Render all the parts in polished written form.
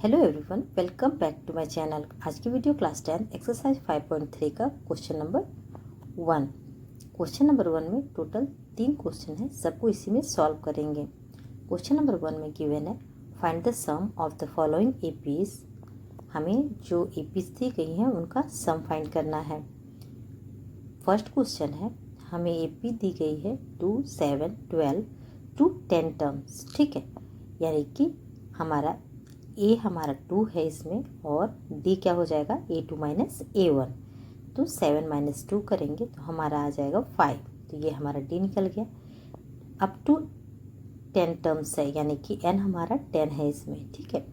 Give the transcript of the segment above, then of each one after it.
Hello everyone, welcome back to my channel. आज की video class 10 exercise 5.3 का question number 1। Question number 1 में total 3 question है, सबको इसी में सॉल्व करेंगे। क्वेश्चन नंबर 1 में गिवन है find the sum of the following APs. हमें जो एपीज दी गई हैं उनका सम फाइंड करना है। फर्स्ट क्वेश्चन है, हमें एपी दी गई है 2, 7, 12 टू 10 टर्म्स। ठीक है, यानी कि हमारा ए हमारा 2 है इसमें और डी क्या हो जाएगा A2 माइनस A1। तो 7 माइनस 2 करेंगे तो हमारा आ जाएगा 5। तो ये हमारा डी निकल गया। अप टू 10 टर्म्स है, यानी कि n हमारा 10 है इसमें। ठीक है,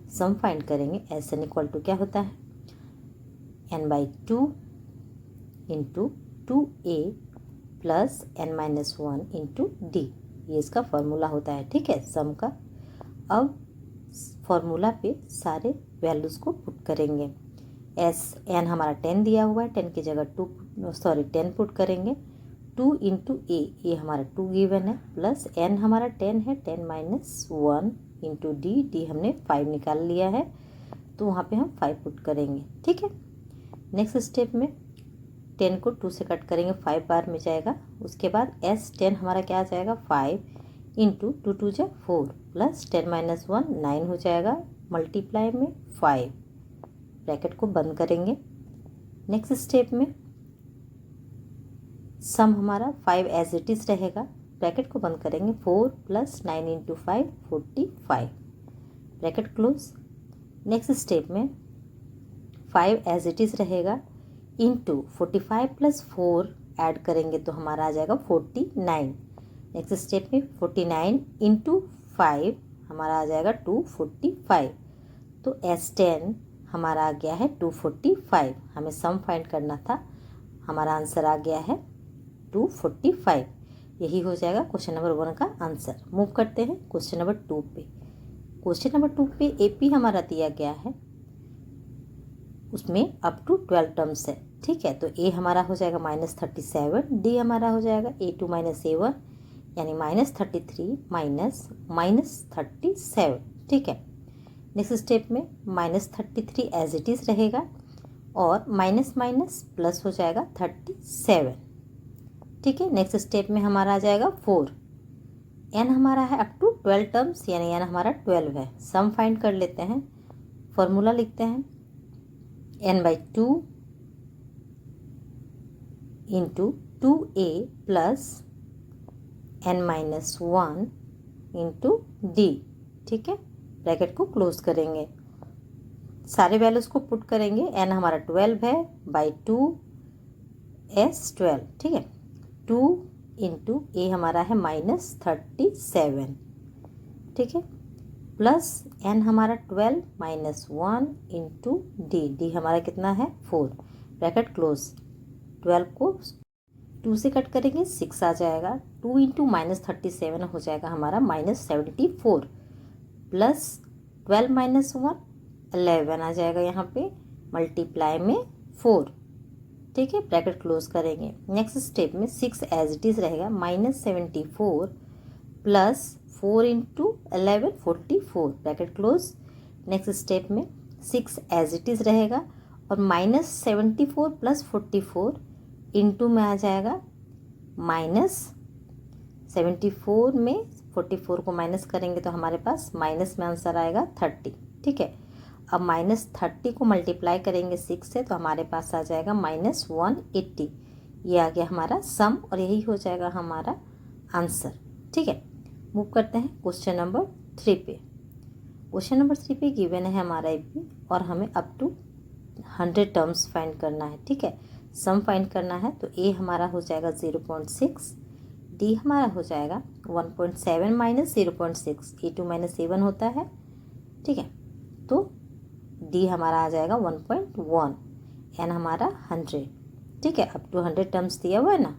सम फाइंड करेंगे। एस एन इक्वल टू क्या होता है n/2 into 2a plus n minus 1 into D. ये इसका फॉर्मूला होता है। ठीक है, सम का। अब फॉर्मूला पे सारे वैल्यूज़ को पुट करेंगे। एन हमारा 10 दिया हुआ है, 10 की जगह 10 पुट करेंगे। 2 इंटू ए हमारा 2 गिवन है, प्लस एन हमारा 10 है, 10 माइनस 1 इंटू डी हमने 5 निकाल लिया है, तो वहाँ पे हम 5 पुट करेंगे। ठीक है, नेक्स्ट स्टेप में 10 को 2 से कट करेंगे, 5 बार में जाएगा। उसके बाद S10 हमारा क्या आ जाएगा 5 इंटू 2 2 जा 4 प्लस 10 माइनस 1 9 हो जाएगा, मल्टीप्लाई में 5। ब्रैकेट को बंद करेंगे। नेक्स्ट स्टेप में सम हमारा 5 एज इट इज़ रहेगा। ब्रैकेट को बंद करेंगे। 4 plus 9 into 5 45। Bracket close. Next step में 5 एज इट इज़ रहेगा इंटू 45 प्लस 4 ऐड करेंगे तो हमारा आ जाएगा 49। नेक्स्ट स्टेप में 49 इंटू 5 हमारा आ जाएगा 245। तो S10 हमारा आ गया है 245। हमें सम फाइंड करना था, हमारा आंसर आ गया है 245। यही हो जाएगा क्वेश्चन नंबर 1 का आंसर। मूव करते हैं क्वेश्चन नंबर 2 पे। क्वेश्चन नंबर 2 पे एपी हमारा दिया गया है, उसमें अप टू 12 टर्म्स है। ठीक है, तो ए हमारा हो जाएगा -37, डी हमारा हो जाएगा A2 माइनस A1 यानी -33 माइनस 37। ठीक है, नेक्स्ट स्टेप में -33 एज इट इज़ रहेगा और माइनस माइनस प्लस हो जाएगा 37। ठीक है, नेक्स्ट स्टेप में हमारा आ जाएगा 4। एन हमारा है अप टू 12 टर्म्स, यानी एन हमारा 12 है। सम फाइंड कर लेते हैं। फॉर्मूला लिखते हैं n/2 into 2a plus n minus 1 into d. ठीक है, ब्रैकेट को क्लोज करेंगे। सारे वैल्यूज़ को पुट करेंगे। n हमारा 12 है, बाई 2 S12। ठीक है, 2 इंटू ए हमारा है -37। ठीक है, प्लस n हमारा 12 माइनस 1 इंटू डी हमारा कितना है 4। Bracket close. 12 को 2 से कट करेंगे, 6 आ जाएगा। 2 इंटू -37 हो जाएगा हमारा -74 प्लस 12 माइनस 1 11 आ जाएगा यहाँ पे, मल्टीप्लाई में 4। ठीक है, ब्रैकेट क्लोज करेंगे। नेक्स्ट स्टेप में 6 एज इट इज़ रहेगा, -74 plus 4 into 11 44। Bracket close. Next step में 6 एज इट इज़ रहेगा और -74 प्लस 44 इंटू में आ जाएगा -74 में 44 को माइनस करेंगे तो हमारे पास माइनस में आंसर आएगा 30। ठीक है, अब -30 को मल्टीप्लाई करेंगे 6 से तो हमारे पास आ जाएगा -180। ये आ गया हमारा सम और यही हो जाएगा हमारा आंसर। ठीक है, मूव करते हैं क्वेश्चन नंबर 3 पे। क्वेश्चन नंबर 3 पे गिवन है हमारा एपी और हमें अप टू 100 टर्म्स फाइंड करना है। ठीक है, सम फाइंड करना है। तो ए हमारा हो जाएगा 0.6, डी हमारा हो जाएगा 1.7 माइनस 0.6, A2 माइनस A1 होता है। ठीक है, तो डी हमारा आ जाएगा 1.1, एन हमारा 100। ठीक है, अप टू 100 टर्म्स दिया हुआ है ना।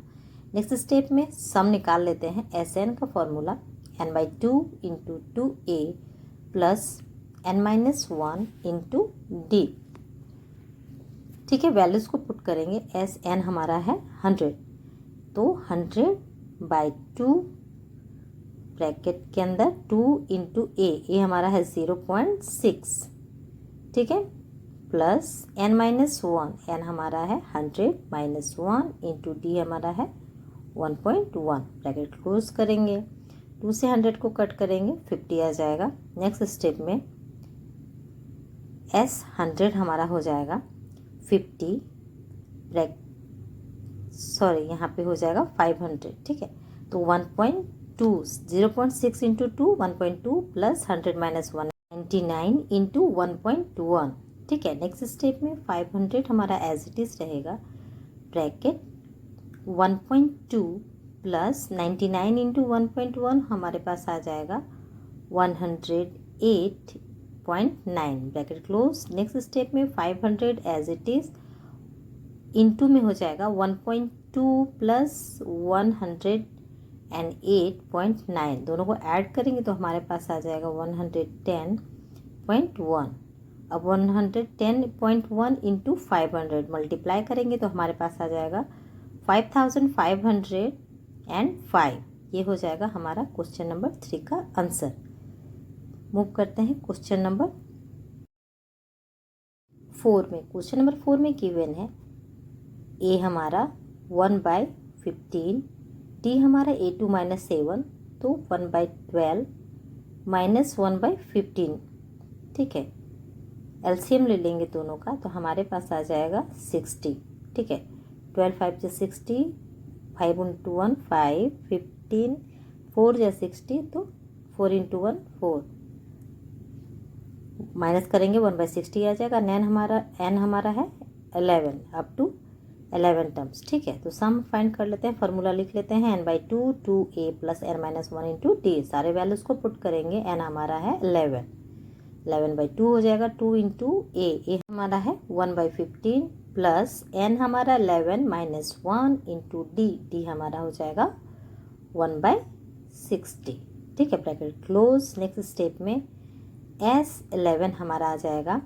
नेक्स्ट स्टेप में सम निकाल लेते हैं। SN का formula n/2 into 2a plus n minus 1 into d. ठीक है, वैल्यूज़ को पुट करेंगे। SN हमारा है 100, तो 100/2 ब्रैकेट के अंदर 2 इंटू ए हमारा है 0.6। ठीक है, प्लस n माइनस 1, n हमारा है 100 माइनस 1 इंटू d हमारा है 1.1, ब्रैकेट क्लोज करेंगे। 2 से 100 को कट करेंगे 50 आ जाएगा। नेक्स्ट स्टेप में s 100 हमारा हो जाएगा 50 यहाँ पे हो जाएगा 500, ठीक है। तो 1.2 0.6 इंटू 2 1.2 प्लस 100 माइनस 1 99 इंटू 1.1, ठीक है। नेक्स्ट स्टेप में 500 हमारा एज इट इज़ रहेगा, ब्रैकेट 1.2 प्लस 99 इंटू 1.1 हमारे पास आ जाएगा 108.9, ब्रैकेट क्लोज। नेक्स्ट स्टेप में 500 एज इट इज़ इंटू में हो जाएगा 1.2 प्लस 108.9, दोनों को ऐड करेंगे तो हमारे पास आ जाएगा 110.1। अब 110.1 इंटू 500 मल्टीप्लाई करेंगे तो हमारे पास आ जाएगा 5505। ये हो जाएगा हमारा क्वेश्चन नंबर 3 का आंसर। मूव करते हैं क्वेश्चन नंबर 4 में। क्वेश्चन नंबर 4 में गिवन है ए हमारा 1/15, डी हमारा A2 माइनस 7, तो 1/12 माइनस 1/15, ठीक है। एलसीएम ले लेंगे दोनों का तो हमारे पास आ जाएगा 60, ठीक है। 12 5 से 60, 5 इंटू 1 5, 15 4 या 60, तो 4 इंटू 1 4, माइनस करेंगे 1/60 आ जाएगा। n हमारा है 11 अप टू 11 टर्म्स, ठीक है। तो सम फाइंड कर लेते हैं, फार्मूला लिख लेते हैं n/2 2a plus n minus 1 into D. सारे वैल्यूज को पुट करेंगे। n हमारा है 11, 11/2 हो जाएगा 2 इंटू ए हमारा है 1/15 प्लस n हमारा 11 माइनस 1 इंटू डी हमारा हो जाएगा 1/60, ठीक है, ब्रैकेट क्लोज। नेक्स्ट स्टेप में S11 हमारा आ जाएगा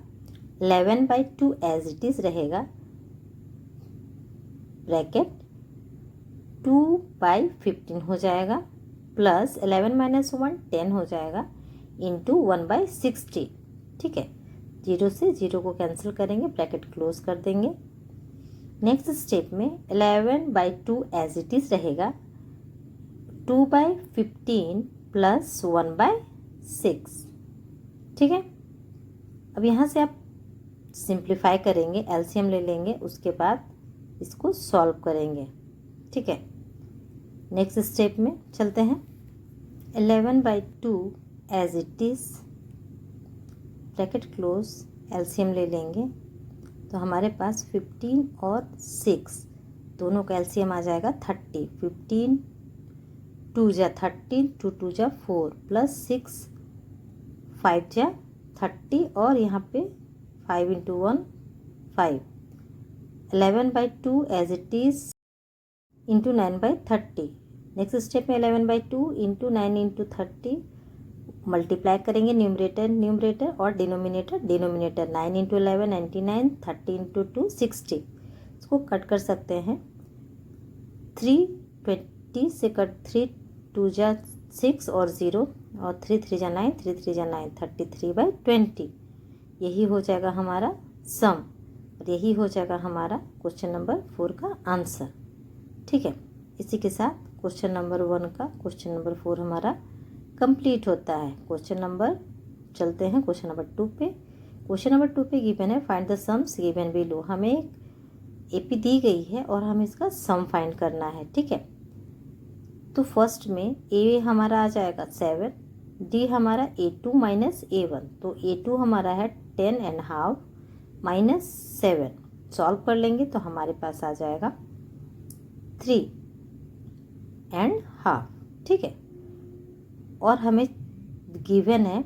11/2 एज इट इज़ रहेगा, ब्रैकेट 2/15 हो जाएगा प्लस 11 माइनस 1 10 हो जाएगा इंटू 1/60, ठीक है। 0 से 0 को कैंसिल करेंगे, ब्रैकेट क्लोज कर देंगे। नेक्स्ट स्टेप में 11/2 एज इट इज़ रहेगा, 2/15 प्लस 1/6, ठीक है। अब यहाँ से आप सिंप्लीफाई करेंगे, एलसीएम ले लेंगे, उसके बाद इसको सॉल्व करेंगे, ठीक है। नेक्स्ट स्टेप में चलते हैं। 11/2 as it is, bracket close, LCM ले लेंगे तो हमारे पास 15 और 6 दोनों का एलसीएम आ जाएगा 30। 15 2 जा 30, 2 2 जा 4 प्लस 6 5 जा 30 और यहाँ पे 5 into 1 5। 11/2 as it is into 9/30। Next step में 11/2 इंटू 9 इंटू 30 मल्टीप्लाई करेंगे, न्यूमरेटर और डिनोमिनेटर 9 इंटू 11 99, 30 इंटू 2 60। इसको कट कर सकते हैं, 320 से कट 3 2 जा 6 और 0 और 3 3 जा 9, 3 3 जा 9, 33/20। यही हो जाएगा हमारा सम और यही हो जाएगा हमारा क्वेश्चन नंबर 4 का आंसर, ठीक है। इसी के साथ क्वेश्चन नंबर 1 का क्वेश्चन नंबर 4 हमारा कंप्लीट होता है। क्वेश्चन नंबर चलते हैं क्वेश्चन नंबर 2 पे। क्वेश्चन नंबर 2 पे गिवन है find the sums given below. हमें एक एपी दी गई है और हमें इसका सम फाइंड करना है, ठीक है। तो फर्स्ट में ए हमारा आ जाएगा 7, डी हमारा A2 माइनस A1, तो A2 हमारा है 10.5 माइनस 7, सॉल्व कर लेंगे तो हमारे पास आ जाएगा 3.5, ठीक है। और हमें गिवन है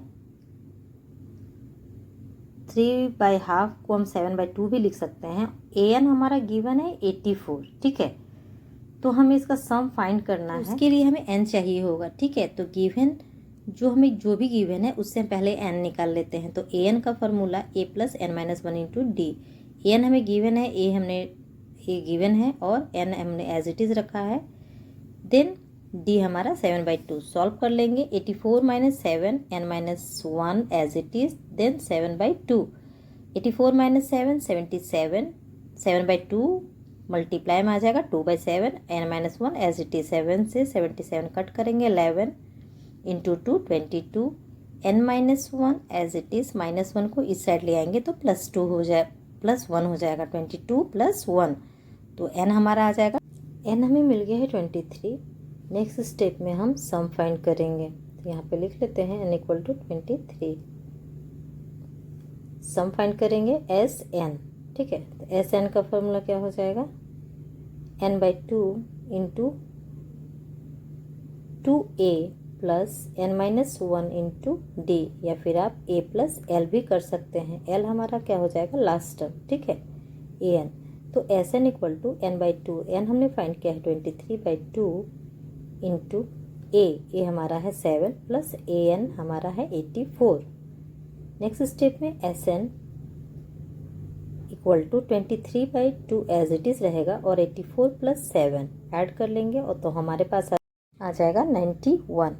3/2 को हम 7/2 भी लिख सकते हैं। an हमारा गिवन है 84, ठीक है। तो हमें इसका सम फाइंड करना है, उसके लिए हमें n चाहिए होगा, ठीक है। तो गिवन जो भी गिवन है उससे पहले n निकाल लेते हैं। तो an का formula a plus n minus 1 into D. an हमें गिवन है, a गिवन है और n हमने एज इट इज़ रखा है। देन डी हमारा 7/2, सॉल्व कर लेंगे। 84 minus 7 n minus 1 as it is, then 7/2, 84 minus 7 77, 7/2 multiply में आ जाएगा 2/7, n-1 एज इट इज 7 से 77 कट करेंगे 11 into 2 22, n-1 as it is -1 को इस साइड ले आएंगे तो +2 हो जाए +1 हो जाएगा 22 + 1, तो n हमारा आ जाएगा, n हमें मिल गया है 23। नेक्स्ट स्टेप में हम सम फाइंड करेंगे, तो यहाँ पे लिख लेते हैं n = 23। सम फाइंड करेंगे Sn, ठीक है। तो Sn का फॉर्मूला क्या हो जाएगा, n/2 into 2a plus n-1 into D, या फिर आप a प्लस एल भी कर सकते हैं। l हमारा क्या हो जाएगा, लास्ट टर्म, ठीक है, an। तो Sn = n/2, n हमने फाइंड किया है 23/2 इंटू a हमारा है 7 प्लस an हमारा है 84। नेक्स्ट स्टेप में Sn = 23/2 एज इट इज़ रहेगा और 84 + 7 ऐड कर लेंगे और तो हमारे पास आ जाएगा 91।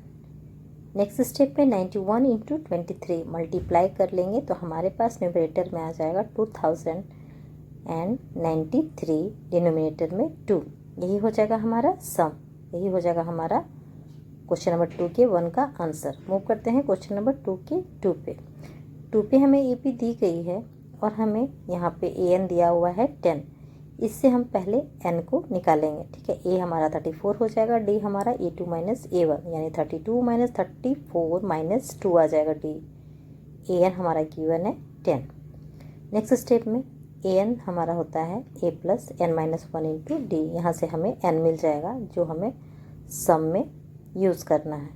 नेक्स्ट स्टेप में 91 इंटू 23 मल्टीप्लाई कर लेंगे तो हमारे पास न्यूमरेटर में आ जाएगा 2093, डिनोमिनेटर में 2। यही हो जाएगा हमारा सम, यही हो जाएगा हमारा क्वेश्चन नंबर 2 के 1 का आंसर। मूव करते हैं क्वेश्चन नंबर 2 के 2 पे। 2 पे हमें ए पी दी गई है और हमें यहाँ पे an दिया हुआ है 10। इससे हम पहले n को निकालेंगे, ठीक है। a हमारा 34 हो जाएगा, d हमारा a2 माइनस a1 यानी 32 माइनस 34 माइनस 2 आ जाएगा d। an हमारा गिवन है 10। नेक्स्ट स्टेप में an हमारा होता है a plus n-1 into D. यहाँ से हमें n मिल जाएगा जो हमें सम में यूज़ करना है।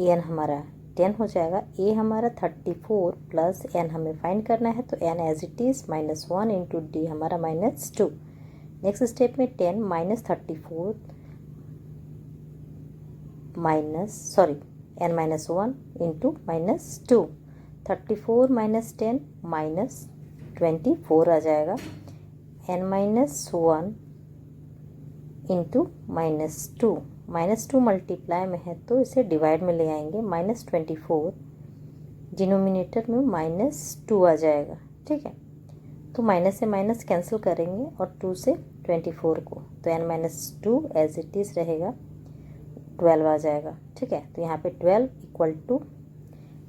an हमारा 10 हो जाएगा, a हमारा 34 प्लस n हमें फाइंड करना है तो n as it is -1 into D हमारा -2। नेक्स्ट स्टेप में 10 माइनस 34 n-1 इंटू -2, 34 माइनस 10 -24 आ जाएगा, n-1 इंटू -2, -2 मल्टीप्लाई में है तो इसे डिवाइड में ले आएंगे, -24 डिनोमिनेटर में -2 आ जाएगा, ठीक है। तो माइनस से माइनस कैंसिल करेंगे और 2 से 24 को, तो n-2 एज इट इज़ रहेगा 12 आ जाएगा, ठीक है। तो यहाँ पे 12 =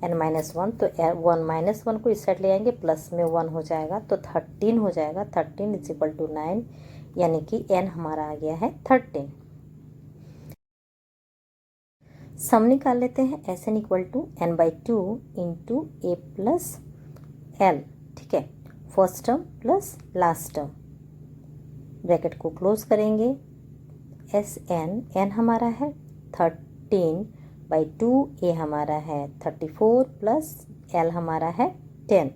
n-1, तो 1 को इस साइड ले आएंगे, प्लस में 1 हो जाएगा तो 13 हो जाएगा, 13 = 9 यानी कि n हमारा आ गया है 13। सम निकाल लेते हैं, Sn = n/2 into a plus L, ठीक है, first term plus last term. Bracket को क्लोज करेंगे, n हमारा है 13/2, a हमारा है 34 प्लस l हमारा है 10।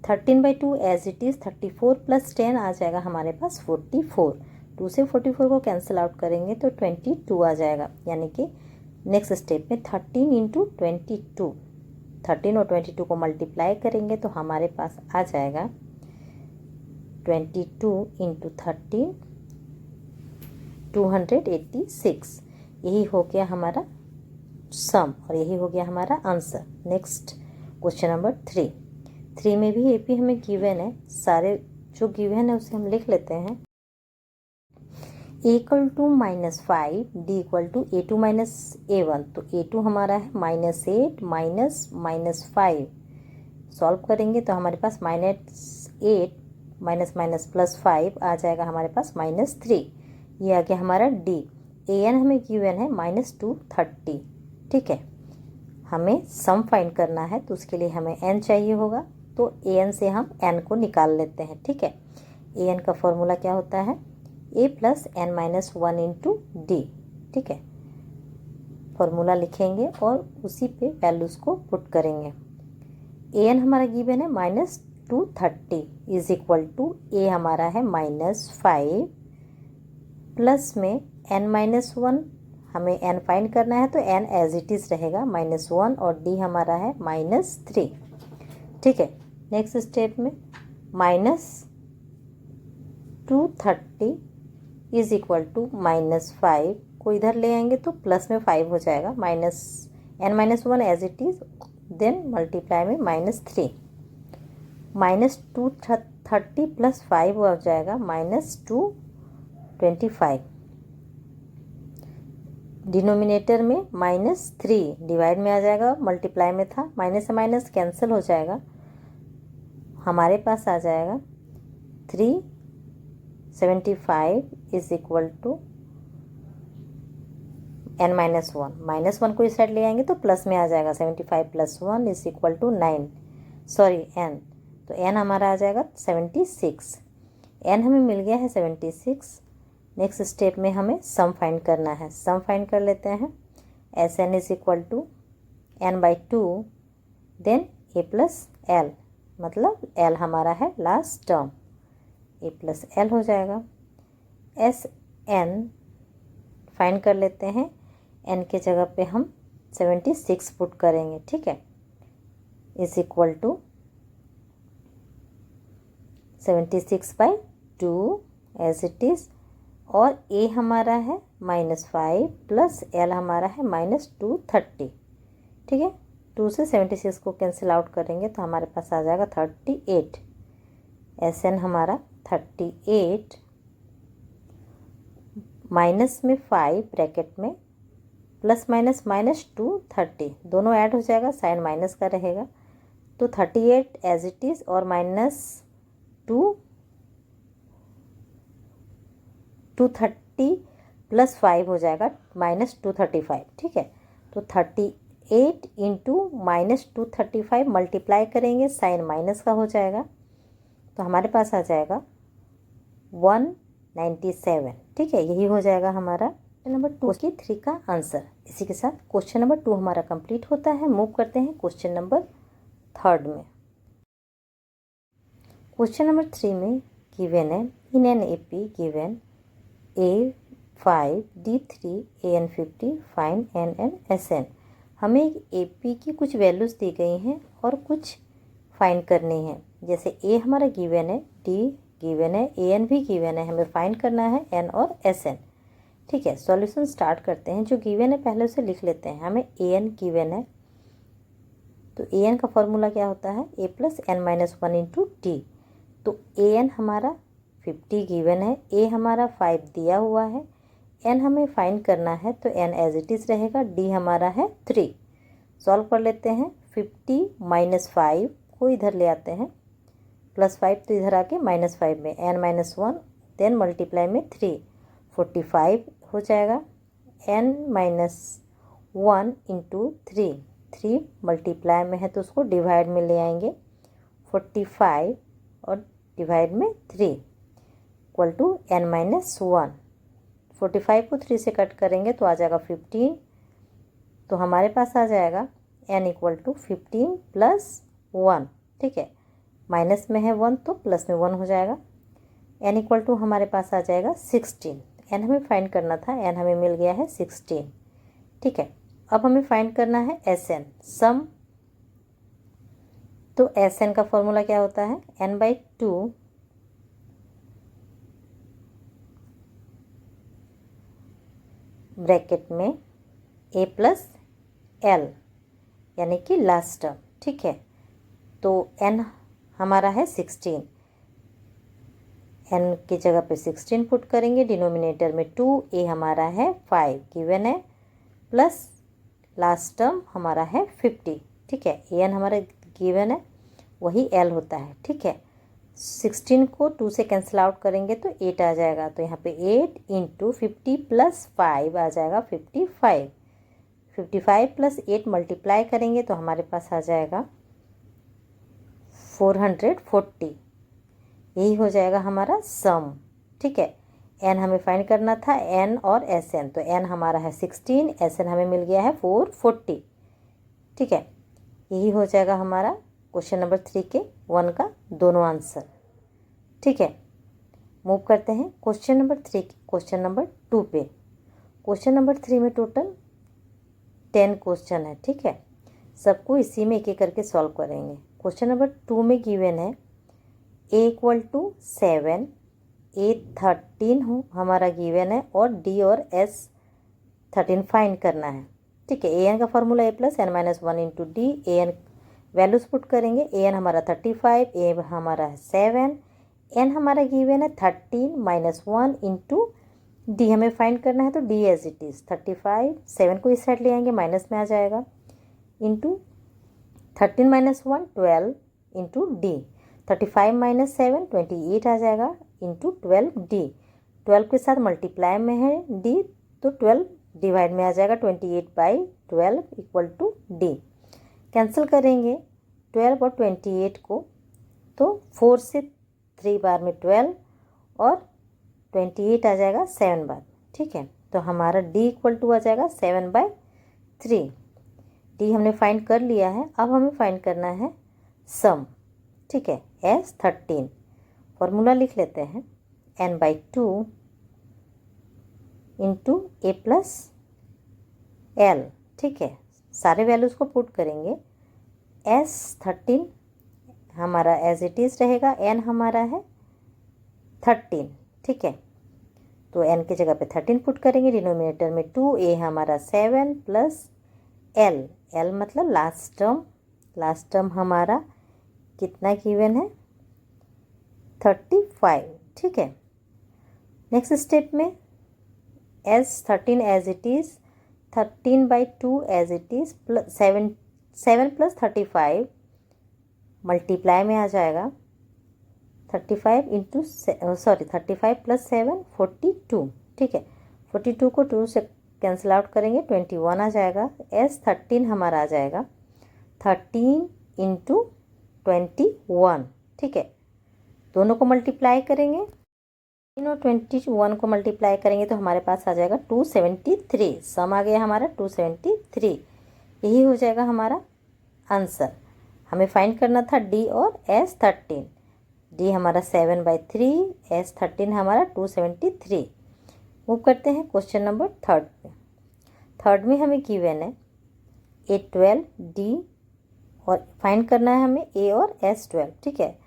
13/2 एज इट इज़ 34 + 10 आ जाएगा हमारे पास 44। 2 से 44 को कैंसिल आउट करेंगे तो 22 आ जाएगा, यानी कि नेक्स्ट स्टेप में 13 इंटू 22, 13 और 22 को मल्टीप्लाई करेंगे तो हमारे पास आ जाएगा 22 इंटू 13 286। यही हो गया हमारा सम और यही हो गया हमारा आंसर। नेक्स्ट क्वेश्चन नंबर 3 में भी एपी हमें गिवन है, सारे जो गिवन है उसे हम लिख लेते हैं। a = -5, d = a2 minus a1, तो a2 हमारा है -8 -5। सॉल्व करेंगे तो हमारे पास -8 -+ आ जाएगा हमारे पास -3। ये आ गया हमारा d। an हमें गिवन है -230, ठीक है। हमें सम फाइंड करना है तो उसके लिए हमें n चाहिए होगा, तो an से हम n को निकाल लेते हैं, ठीक है। an का फॉर्मूला क्या होता है, a plus n-1 into d, ठीक है। फॉर्मूला लिखेंगे और उसी पे वैल्यूज़ को पुट करेंगे। an हमारा गिवन है -230 इज इक्वल टू a हमारा है -5 प्लस में n-1, हमें n फाइंड करना है तो n एज इट इज़ रहेगा -1 और d हमारा है -3, ठीक है। नेक्स्ट स्टेप में -230 इज इक्वल टू -5 को इधर ले आएंगे तो प्लस में 5 हो जाएगा, n-1 as it is, then multiply में -3। -230 + 5 हो जाएगा -225। डिनोमिनेटर में -3 डिवाइड में आ जाएगा, मल्टीप्लाई में था, माइनस से माइनस कैंसिल हो जाएगा, हमारे पास आ जाएगा 375 = n-1। -1 को इस साइड ले आएंगे तो प्लस में आ जाएगा, 75 + 1 = 9, सॉरी n, तो n हमारा आ जाएगा 76। n हमें मिल गया है 76। नेक्स्ट स्टेप में हमें सम फाइंड करना है। सम फाइंड कर लेते हैं। Sn = n/2 then a + l, मतलब l हमारा है लास्ट टर्म, a + l हो जाएगा। Sn फाइंड कर लेते हैं। n के जगह पे हम 76 पुट करेंगे, ठीक है, = 76/2 एज इट इज़, और a हमारा है -5 + l हमारा है -230, ठीक है। 2 से 76 को कैंसिल आउट करेंगे तो हमारे पास आ जाएगा 38। Sn हमारा 38 माइनस में 5 ब्रैकेट में प्लस माइनस -230 दोनों ऐड हो जाएगा, साइन माइनस का रहेगा, तो 38 एज इट इज़ और -230 + 5 हो जाएगा -235, ठीक है। तो 38 × -235 मल्टीप्लाई करेंगे, साइन माइनस का हो जाएगा, तो हमारे पास आ जाएगा 197, ठीक है। यही हो जाएगा हमारा नंबर 2 की 3 का आंसर। इसी के साथ क्वेश्चन नंबर 2 हमारा कंप्लीट होता है। मूव करते हैं क्वेश्चन नंबर 3 में। क्वेश्चन नंबर 3 में गिवन है, in an AP given A5 D3 AN50 find NN SN। हमें एक एपी की कुछ वैल्यूज़ दी गई हैं और कुछ फाइंड करनी है। जैसे A हमारा गिवन है, D गिवन है, AN भी गिवन है, हमें फाइंड करना है N और SN, ठीक है। सॉल्यूशन स्टार्ट करते हैं। जो गिवन है पहले उसे लिख लेते हैं। हमें AN गिवन है, तो AN का फॉर्मूला क्या होता है, A + n-1 × D। तो AN हमारा 50 गिवन है, A हमारा 5 दिया हुआ है, N हमें फाइंड करना है, तो N एज इट इज़ रहेगा, D हमारा है 3। सॉल्व कर लेते हैं। 50 - 5 को इधर ले आते हैं, +5 तो इधर आके -5 में n-1 देन मल्टीप्लाई में 3, 45 हो जाएगा। n-1 × 3 मल्टीप्लाई में है तो उसको डिवाइड में ले आएंगे, 45 और डिवाइड में 3 = n-1। 45 को 3 से कट करेंगे तो आ जाएगा 15, तो हमारे पास आ जाएगा n = 15 + 1, ठीक है। माइनस में है 1 तो प्लस में 1 हो जाएगा। n = हमारे पास आ जाएगा 16। n हमें फाइंड करना था, n हमें मिल गया है 16, ठीक है। अब हमें फाइंड करना है Sn, सम। तो Sn का फॉर्मूला क्या होता है, n/2 ब्रैकेट में A + l, यानी कि लास्ट टर्म, ठीक है। तो n हमारा है 16, n की जगह पे 16 पुट करेंगे, डिनोमिनेटर में 2, A हमारा है 5 गिवन है, प्लस लास्ट टर्म हमारा है 50, ठीक है। an हमारा गिवन है, वही l होता है, ठीक है। 16 को 2 से कैंसिल आउट करेंगे तो 8 आ जाएगा, तो यहाँ पे 8 × 50 + 5 आ जाएगा 55। 55 + 8 मल्टीप्लाई करेंगे तो हमारे पास आ जाएगा 440। यही हो जाएगा हमारा सम, ठीक है। n हमें फाइंड करना था, n और Sn, तो n हमारा है 16, Sn हमें मिल गया है 440, ठीक है। यही हो जाएगा हमारा क्वेश्चन नंबर 3 के 1 का दोनों आंसर, ठीक है। मूव करते हैं क्वेश्चन नंबर 3 क्वेश्चन नंबर 2 पे। क्वेश्चन नंबर 3 में टोटल 10 क्वेश्चन है, ठीक है। सबको इसी में एक एक करके सॉल्व करेंगे। क्वेश्चन नंबर 2 में गिवन है A = 7, A 13 हो हमारा गिवन है, और D और S 13 फाइंड करना है, ठीक है। an का formula A + n-1 × D, an values put करेंगे। ए एन हमारा 35, ए हमारा है 7, एन हमारा गिवन है 13 माइनस 1 इंटू डी हमें फाइंड करना है, तो डी एज इट इज़ 35, 7 को इस साइड ले आएंगे माइनस में आ जाएगा, into 13 minus 1 12 into D, 35 minus 7 28 आ जाएगा, इंटू 12 डी, 12 के साथ मल्टीप्लाई में है डी, तो 12 डिवाइड में आ जाएगा, 28/12 इक्वल टू डी। कैंसिल करेंगे 12 और 28 को, तो 4 से 3 बार में 12 और 28 आ जाएगा 7 बार। ठीक है, तो हमारा डी इक्वल टू आ जाएगा 7/3। डी हमने फाइंड कर लिया है। अब हमें फाइंड करना है सम। ठीक है, S13 फॉर्मूला लिख लेते हैं, n/2 इंटू ए प्लस एल। ठीक है, सारे वैल्यूज़ को पुट करेंगे। S13 हमारा एज इट इज़ रहेगा, n हमारा है 13। ठीक है, तो n की जगह पे 13 पुट करेंगे, डिनोमिनेटर में 2, ए हमारा 7 प्लस एल, एल मतलब लास्ट टर्म हमारा कितना गिवन है 35। ठीक है, नेक्स्ट स्टेप में S13 as it is 13/2 as it is plus 7 plus 35 multiply में आ जाएगा, 35 प्लस 7 42। ठीक है, 42 को 2 से कैंसिल आउट करेंगे, 21 आ जाएगा। S13 हमारा आ जाएगा 13 इंटू 21। ठीक है, दोनों को मल्टीप्लाई करेंगे, 3 और 21 को मल्टीप्लाई करेंगे तो हमारे पास आ जाएगा 273। सम आ गया हमारा 273। यही हो जाएगा हमारा आंसर। हमें फाइंड करना था डी और S13। डी हमारा 7/3, S13 हमारा 273। मूव करते हैं क्वेश्चन नंबर 3 पे। 3 में हमें गिवन है A12 डी और फाइंड करना है हमें ए और S12। ठीक है,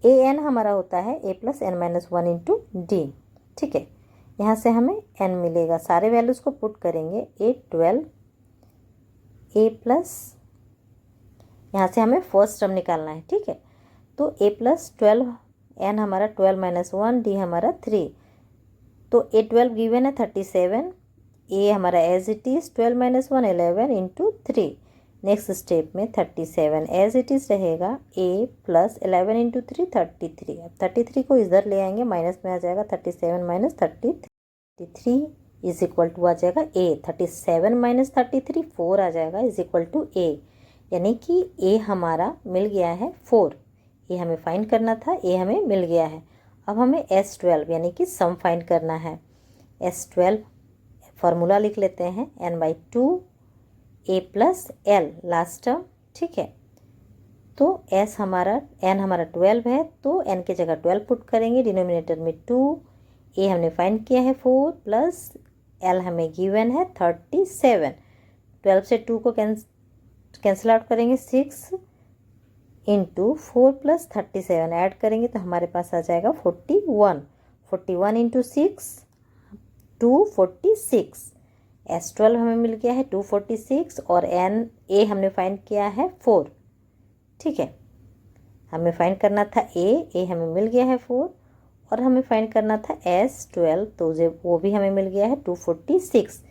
ए एन हमारा होता है a plus n minus 1 into d. ठीक है, यहाँ से हमें n मिलेगा, सारे वैल्यूज़ को पुट करेंगे। A12 a प्लस, यहाँ से हमें फर्स्ट टर्म निकालना है। ठीक है, तो a प्लस 12, n हमारा 12 माइनस 1, डी हमारा 3, तो A12 गिवन है 37, ए हमारा as it is 12 minus 1 11 into 3। Next step में 37 एज इट इज़ रहेगा, a प्लस 11 इंटू 3 33। अब 33 को इधर ले आएंगे, माइनस में आ जाएगा 37 माइनस 33 इज इक्वल टू आ जाएगा a, 37 माइनस 33 4 आ जाएगा इज इक्वल टू a, यानी कि a हमारा मिल गया है 4। ये हमें फाइंड करना था, a हमें मिल गया है। अब हमें S12 यानी कि सम फाइंड करना है। S12 फार्मूला लिख लेते हैं, n/2 a plus L last term. ठीक है, तो n हमारा 12 है, तो n की जगह 12 पुट करेंगे, डिनोमिनेटर में 2, a हमने फाइंड किया है 4 प्लस l हमें गिवन है 37। 12 से 2 को कैंसिल आउट करेंगे, 6 इंटू 4 प्लस 37 ऐड करेंगे तो हमारे पास आ जाएगा 41 इंटू 6 246। S12 हमें मिल गया है 246 और a हमने फाइंड किया है 4। ठीक है, हमें फाइंड करना था a हमें मिल गया है 4 और हमें फाइंड करना था S12, तो वो भी हमें मिल गया है 246।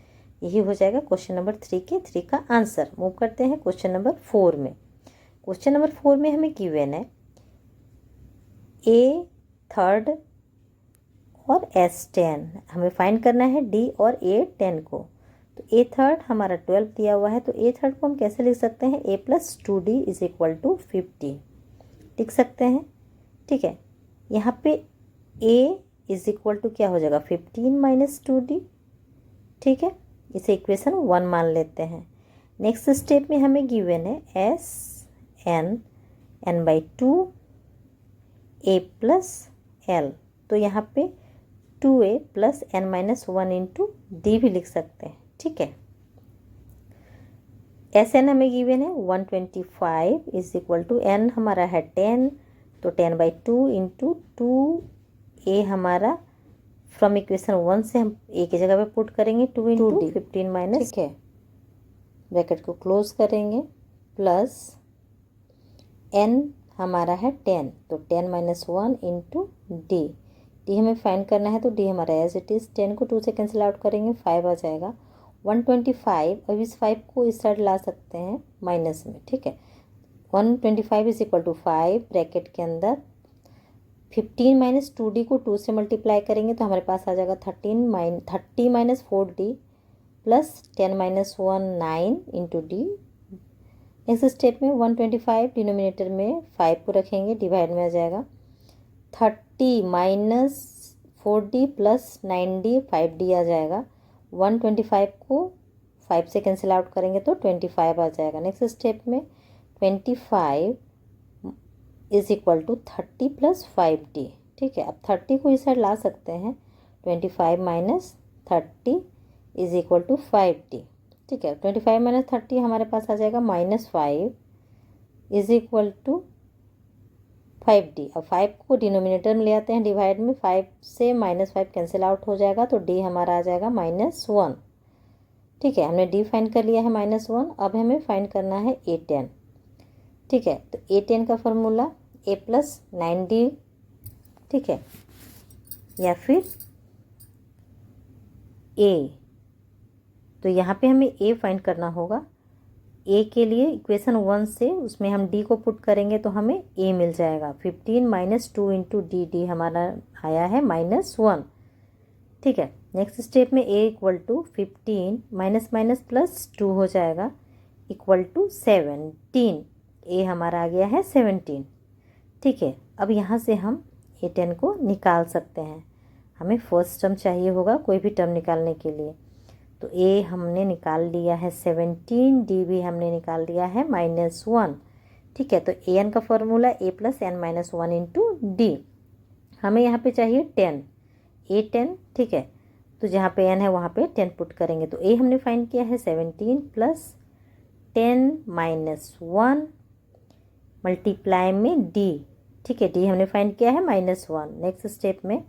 यही हो जाएगा क्वेश्चन नंबर 3 का आंसर। मूव करते हैं क्वेश्चन नंबर 4 में। क्वेश्चन नंबर 4 में हमें गिवन है A3 और S10। हमें फाइंड करना है D और A10 को। तो A3 हमारा 12 दिया हुआ है, तो A3 को हम कैसे लिख सकते हैं, a plus 2D is equal to 50 लिख सकते हैं। ठीक है, यहाँ पे a इज इक्वल टू क्या हो जाएगा 15 माइनस 2D। ठीक है, इसे इक्वेशन 1 मान लेते हैं। नेक्स्ट स्टेप में हमें गिवन है n/2 a प्लस l, तो यहाँ पे 2a plus n minus 1 into D भी लिख सकते हैं। ठीक है, Sn हमें गिवन है 125 इज इक्वल टू n हमारा है 10, तो 10/2 इंटू 2a हमारा फ्रॉम इक्वेशन 1 से हम a की जगह पे पुट करेंगे 2 इंटू 15 माइनस। ठीक है, ब्रैकेट को क्लोज करेंगे, प्लस n हमारा है 10, तो 10 माइनस 1 इंटू डी। डी हमें फाइंड करना है, तो डी हमारा एज इट इज़, 10 को 2 से कैंसिल आउट करेंगे, 5 आ जाएगा। 125, अब इस 5 को इस साइड ला सकते हैं माइनस में, ठीक है। 125 इज इक्वल टू 5, ब्रैकेट के अंदर 15 माइनस 2d को 2 से मल्टीप्लाई करेंगे तो हमारे पास आ जाएगा 30 minus 4d plus 10 minus 1 9 into D. Next step में 125 डिनोमिनेटर में 5 को रखेंगे, डिवाइड में आ जाएगा 30 minus 4d plus 9d 5d आ जाएगा। 125 को 5 से कैंसिल आउट करेंगे तो 25 आ जाएगा। नेक्स्ट स्टेप में 25 is equal to 30 plus 5d, ठीक है। अब 30 को इस साइड ला सकते हैं, 25 minus 30 is equal to 5d, ठीक है। 25 माइनस 30 हमारे पास आ जाएगा -5 इज इक्वल टू 5d। अब 5 को डिनोमिनेटर में ले आते हैं डिवाइड में, 5 से -5 कैंसिल आउट हो जाएगा तो d हमारा आ जाएगा -1, ठीक है। हमने d फाइंड कर लिया है -1। अब हमें फाइंड करना है a10, ठीक है। तो a10 का फॉर्मूला a प्लस 9d, ठीक है, या फिर a। तो यहाँ पे हमें a फाइंड करना होगा। a के लिए इक्वेशन 1 से उसमें हम d को पुट करेंगे तो हमें a मिल जाएगा। 15 माइनस 2 इंटू डी, डी हमारा आया है -1, ठीक है। नेक्स्ट स्टेप में a equal to 15 minus minus plus 2 हो जाएगा इक्वल टू 17। a हमारा आ गया है 17, ठीक है। अब यहाँ से हम a10 को निकाल सकते हैं। हमें फर्स्ट टर्म चाहिए होगा कोई भी टर्म निकालने के लिए, तो a हमने निकाल लिया है 17, d भी हमने निकाल लिया है -1, ठीक है। तो an का formula a plus n minus 1 into D. हमें यहाँ पे चाहिए 10, a10, ठीक है। तो जहाँ पे n है वहाँ पे 10 पुट करेंगे, तो a हमने फाइंड किया है 17 प्लस 10 माइनस 1 मल्टीप्लाई में d, ठीक है। d हमने फाइंड किया है -1। नेक्स्ट स्टेप में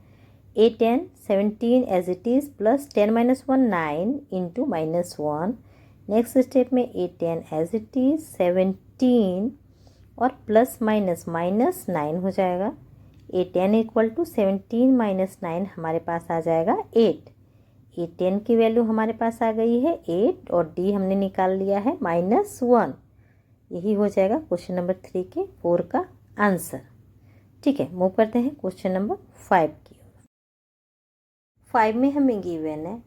a10 17 as it is plus 10 minus 1 9 into -1। Next step में a10 एज इट इज़ 17 और प्लस माइनस -9 हो जाएगा। a10 इक्वल टू 17 माइनस 9 हमारे पास आ जाएगा 8। a10 की वैल्यू हमारे पास आ गई है 8 और d हमने निकाल लिया है -1। यही हो जाएगा क्वेश्चन नंबर 3 के 4 का आंसर, ठीक है। मूव करते हैं क्वेश्चन नंबर 5 की। 5 में हमें गिवन है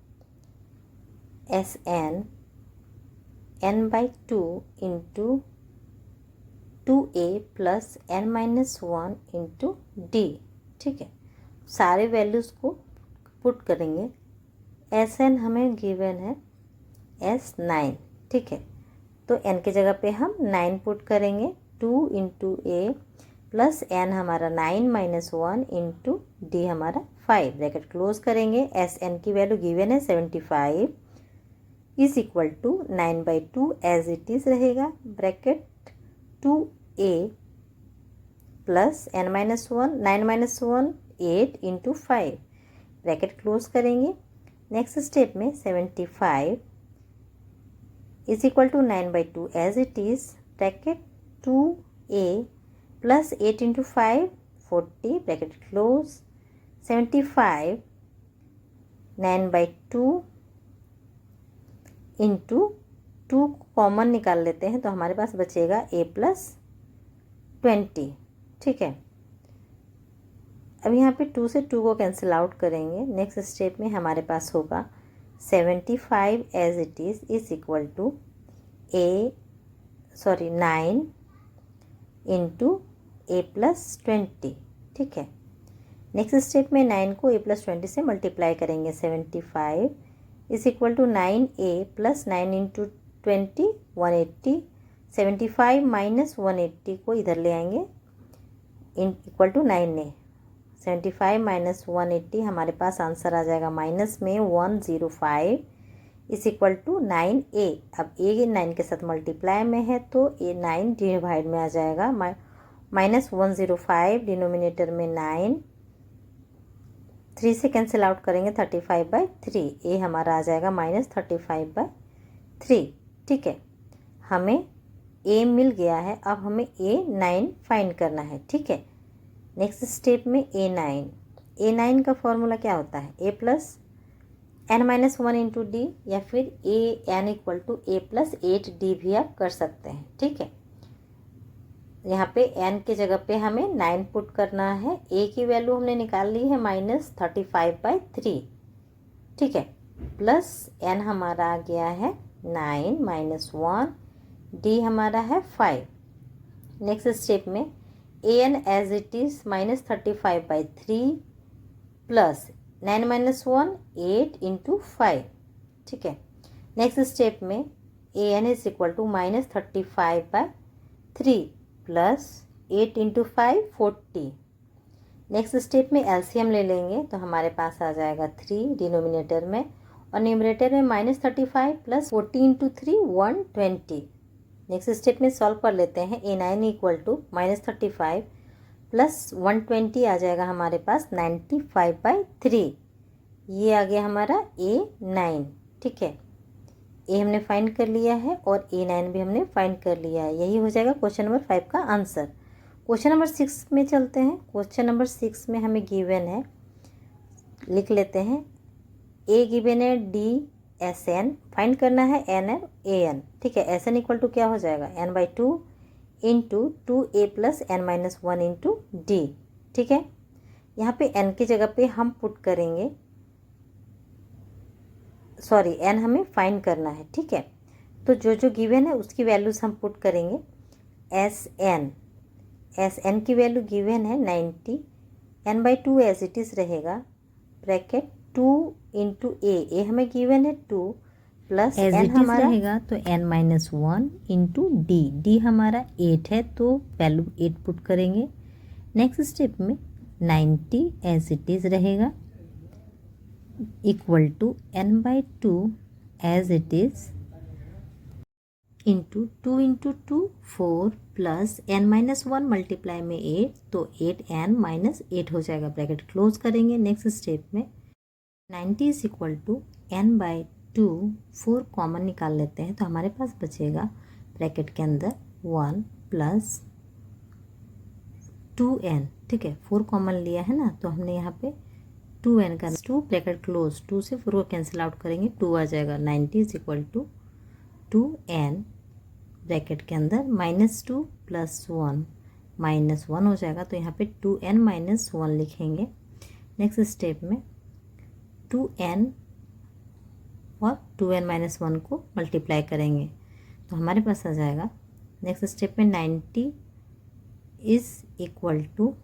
Sn n/2 into 2a plus n minus 1 into d, ठीक है। सारे वैल्यूज़ को पुट करेंगे। Sn हमें गिवन है S9, ठीक है। तो n के जगह पे हम 9 पुट करेंगे, 2 इंटू a प्लस n हमारा 9 माइनस 1 इंटू डी हमारा 5, ब्रैकेट क्लोज करेंगे। Sn की वैल्यू गिवन है 75 is equal to 9/2 as it is रहेगा, bracket 2a plus n minus 1 9 minus 1 8 into 5, bracket close करेंगे। नेक्स्ट स्टेप में 75 is equal to 9/2 as it is, bracket 2a plus 8 into 5 40, bracket close. 75 9/2 into 2 common निकाल लेते हैं तो हमारे पास बचेगा a plus 20, ठीक है। अब यहाँ पे 2 से 2 को कैंसिल आउट करेंगे। नेक्स्ट स्टेप में हमारे पास होगा 75 as it is equal to 9 into a plus 20, ठीक है। नेक्स्ट स्टेप में 9 को a प्लस 20 से मल्टीप्लाई करेंगे। 75 is equal to 9a plus 9 into 20 180। 75 minus 180 को इधर ले आएंगे, इक्वल टू 9 है। 75 माइनस 180 हमारे पास आंसर आ जाएगा माइनस में 105 इज इक्वल टू 9a। अब a 9 के साथ मल्टीप्लाई में है तो a 9 डिवाइड में आ जाएगा, माइनस 105 डिनोमिनेटर में 9, 3 से कैंसिल आउट करेंगे 35/3, a हमारा आ जाएगा -35/3, ठीक है। हमें ए मिल गया है, अब हमें A9 फाइंड करना है, ठीक है। नेक्स्ट स्टेप में A9 का फॉर्मूला क्या होता है, A plus n-1 into D, या फिर AN equal to A plus 8D भी आप कर सकते हैं, ठीक है। यहाँ पे n के जगह पे हमें 9 पुट करना है। A की वैल्यू हमने निकाल ली है -35/3, ठीक है, प्लस n हमारा आ गया है 9 -1, D हमारा है 5। नेक्स्ट स्टेप में AN as it is -35/3 plus 9 - 1 8 into 5, ठीक है। नेक्स्ट स्टेप में AN is equal to -35/3 plus 8 into 5 40। Next step में एलसीएम ले लेंगे तो हमारे पास आ जाएगा 3 डिनोमिनेटर में, और न्यूमरेटर में -35 प्लस 40 इंटू 3 120। नेक्स्ट स्टेप में सॉल्व कर लेते हैं। A9 इक्वल टू -35 प्लस 120 आ जाएगा हमारे पास 95/3। ये आ गया हमारा A9, ठीक है। ए हमने फाइंड कर लिया है और A9 भी हमने फाइंड कर लिया है। यही हो जाएगा क्वेश्चन नंबर 5 का आंसर। क्वेश्चन नंबर 6 में चलते हैं। क्वेश्चन नंबर 6 में हमें गिवन है, लिख लेते हैं। ए गिवन है DSN, फाइंड करना है N और AN, ठीक है। SN इक्वल टू क्या हो जाएगा, n/2 into 2A plus n-1 into D, ठीक है। यहाँ पे n की जगह पे हम पुट करेंगे, सॉरी n हमें फाइंड करना है, ठीक है। तो जो जो गिवन है उसकी वैल्यूज हम पुट करेंगे। SN की वैल्यू गिवन है 90, n/2 एज इट इज़ रहेगा, ब्रैकेट 2 इंटू ए हमें गिवन है 2 प्लस n हमारा रहेगा तो n-1 इंटू डी हमारा 8 है तो वैल्यू 8 पुट करेंगे। नेक्स्ट स्टेप में 90 एज इट इज़ रहेगा equal to n/2 as it is into 2 into 2 4 plus n-1 multiply में 8 तो 8n-8 हो जाएगा, ब्रैकेट क्लोज करेंगे। नेक्स्ट स्टेप में 90 is equal to n/2, 4 common निकाल लेते हैं तो हमारे पास बचेगा ब्रैकेट के अंदर 1 प्लस 2n, ठीक है। 4 कॉमन लिया है ना तो हमने यहाँ पे 2n का 2 ब्रैकेट क्लोज, 2 से 4 को कैंसिल आउट करेंगे, 2 आ जाएगा। 90 is equal to 2n bracket के अंदर -2 प्लस 1 -1 हो जाएगा तो यहाँ पे 2n-1 लिखेंगे। नेक्स्ट स्टेप में 2n और 2n-1 को मल्टीप्लाई करेंगे तो हमारे पास आ जाएगा। नेक्स्ट स्टेप में 90 is equal to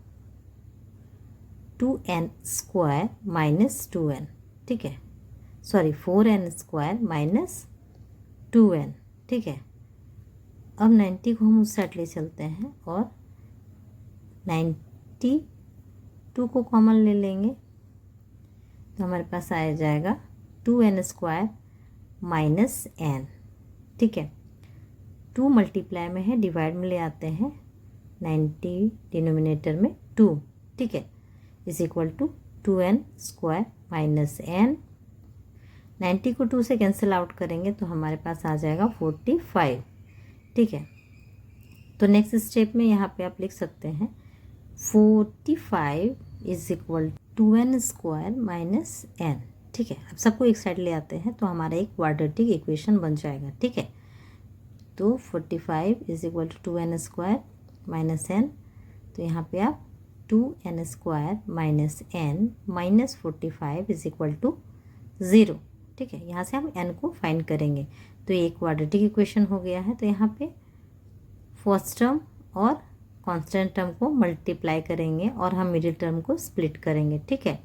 2n square minus 2n, ठीक है, sorry 4n square minus 2n, ठीक है। अब 90 को हम उस साइड ले चलते हैं और 92 को कॉमन ले लेंगे तो हमारे पास आ जाएगा 2n स्क्वायर माइनस n, ठीक है। 2 मल्टीप्लाई में है, डिवाइड में ले आते हैं, 90 डिनोमिनेटर में 2, ठीक है, is equal to 2n square minus n। 90 को 2 से कैंसिल आउट करेंगे तो हमारे पास आ जाएगा 45, ठीक है। तो नेक्स्ट स्टेप में यहाँ पे आप लिख सकते हैं 45 is equal to 2n square minus n, ठीक है। अब सबको एक साइड ले आते हैं तो हमारा एक क्वाड्रेटिक इक्वेशन बन जाएगा, ठीक है। तो 45 is equal to 2n square minus n, तो यहाँ पे आप 2n square minus n minus 45 is equal to 0, ठीक है। यहाँ से हम n को फाइंड करेंगे तो ये क्वाड्रेटिक इक्वेशन हो गया है। तो यहाँ पे फर्स्ट टर्म और कांस्टेंट टर्म को मल्टीप्लाई करेंगे और हम मिडिल टर्म को स्प्लिट करेंगे, ठीक है।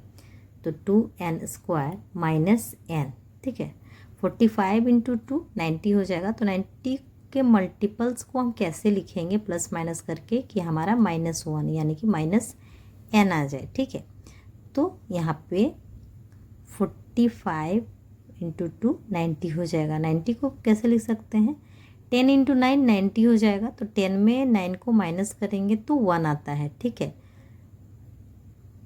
तो 2n स्क्वायर माइनस n, ठीक है। 45 इंटू 2 90 हो जाएगा। तो 90 के मल्टीपल्स को हम कैसे लिखेंगे प्लस माइनस करके कि हमारा -1 यानी कि -n आ जाए, ठीक है। तो यहाँ पे 45 इंटू 2 90 हो जाएगा। 90 को कैसे लिख सकते हैं, 10 इंटू 9 90 हो जाएगा। तो 10 में 9 को माइनस करेंगे तो 1 आता है, ठीक है।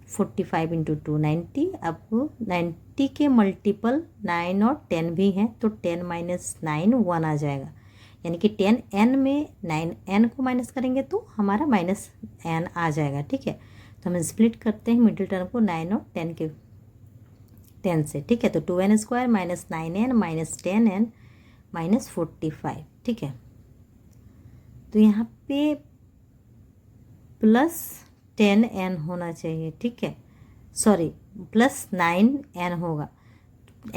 45 इंटू 2 90। अब 90 के मल्टीपल 9 और 10 भी हैं तो 10 - 9 1 आ जाएगा। यानी कि 10n में 9n को माइनस करेंगे तो हमारा -n आ जाएगा, ठीक है। तो हम स्प्लिट करते हैं मिडिल टर्म को 9 और 10 से, ठीक है। तो 2n square minus 9n minus 10n minus 45, ठीक है। तो यहाँ पे प्लस 10n होना चाहिए, ठीक है, सॉरी प्लस 9n होगा।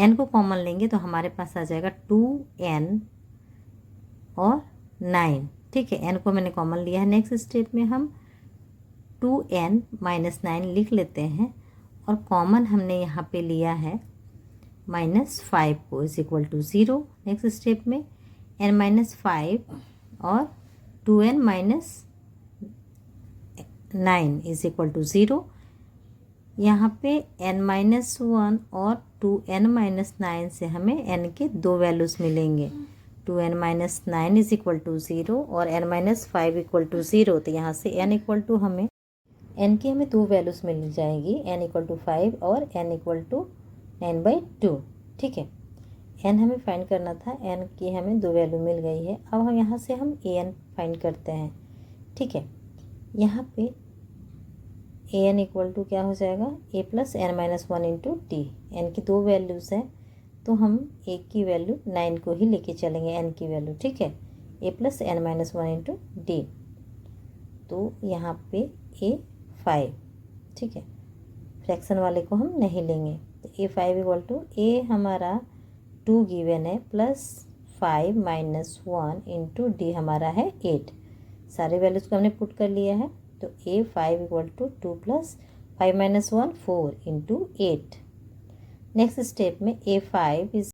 n को कॉमन लेंगे तो हमारे पास आ जाएगा 2n और 9, ठीक है। n को मैंने कॉमन लिया है। नेक्स्ट स्टेप में हम 2n माइनस 9 लिख लेते हैं और कॉमन हमने यहाँ पे लिया है -5 को is equal to 0। Next step में n माइनस 5 और 2n minus 9 is equal to 0। यहाँ पे n माइनस 1 और 2n माइनस 9 से हमें n के दो वैल्यूज़ मिलेंगे। 2n minus 9 is equal to 0 और n माइनस 5 इक्वल टू 0। तो यहाँ से n इक्वल टू हमें n की हमें दो वैल्यूज़ मिल जाएगी, n इक्वल टू 5 और n इक्वल टू 9/2, ठीक है। n हमें फाइंड करना था, n की हमें दो वैल्यू मिल गई है। अब हम यहाँ से हम an फाइंड करते हैं, ठीक है। यहाँ पे an इक्वल टू क्या हो जाएगा, a plus n minus 1 into T. n की दो वैल्यूज़ हैं तो हम a की वैल्यू 9 को ही लेके चलेंगे, n की वैल्यू, ठीक है। a plus n minus 1 into D. तो यहाँ पे a 5, ठीक है, फ्रैक्शन वाले को हम नहीं लेंगे। तो a 5 इक्वल टू a हमारा 2 गिवन है प्लस 5 माइनस 1 इंटू डी हमारा है 8। सारे वैल्यूज़ को हमने पुट कर लिया है। तो a 5 equal to 2 plus 5 minus 1 4 into 8। Next step में a 5 is